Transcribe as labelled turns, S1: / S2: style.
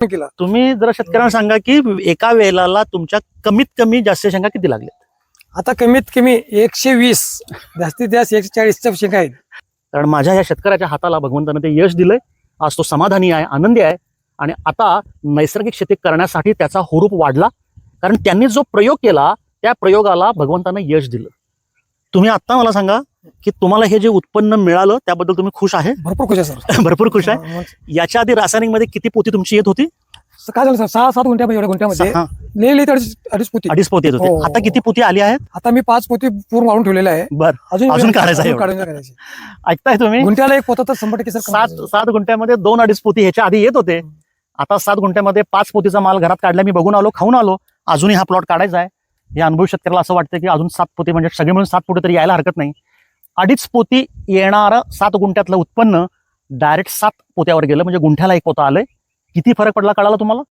S1: केला.
S2: तुम्ही जरा शेतकऱ्यांना सांगा की एका वेळेला तुमच्या कमीत कमी जास्तीत शेंगा किती लागले?
S1: आता कमीत कमी 120 जास्तीत जास्त 140च्या शेंगा आहेत.
S2: कारण माझ्या या शेतकऱ्याच्या हाताला भगवंतानं ते यश दिलंय. आज तो समाधानी आहे, आनंदी आहे. आणि आता नैसर्गिक शेती करण्यासाठी त्याचा हुरूप वाढला. कारण त्यांनी जो प्रयोग केला त्या प्रयोगाला भगवंतानं यश दिलं. तुम्ही आता मला सांगा की तुम्हाला हे जे उत्पन्न मिळालं त्याबद्दल तुम्ही खुश आहे?
S1: भरपूर खुश आहे सर.
S2: भरपूर खुश आहे. याच्या आधी रासायनिक मध्ये किती पोती तुमची येत होती?
S1: काय झालं सर 6-7 गुंठ्यामध्ये एवढ्या गुंठ्यामध्ये
S2: हा,
S1: लिहिले 2.5 पोती.
S2: 2.5 पोती येत होते.
S1: हो.
S2: आता किती पोती आली आहेत?
S1: आता मी 5 पोती पूर्ण वाढून ठेवलेले आहे.
S2: बर, अजून काढायचं आहे एवढं.
S1: काढायचे.
S2: ऐकताय तुम्ही?
S1: गुंठ्याला एक पोतं तर 100% सर.
S2: 7 गुंठ्यामध्ये 2-2.5 पोती ह्याच्या आधी येत होते. आता 7 गुंठ्यामध्ये 5 पोतीचा माल घरात काढला. मी बघून आलो, खाऊन आलो. अजूनही हा प्लॉट काढायचा आहे. हे अनुभवी शेतकऱ्याला असं वाटतं की अजून 7 पोती म्हणजे सगळे मिळून 7 पोती तरी यायला हरकत नाही. 2.5 पोती येणारं 7 गुंठ्यातलं उत्पन्न डायरेक्ट 7 पोत्यावर गेलं. म्हणजे गुंठ्याला एक पोतं आलंय. किती फरक पडला कळाला तुम्हाला?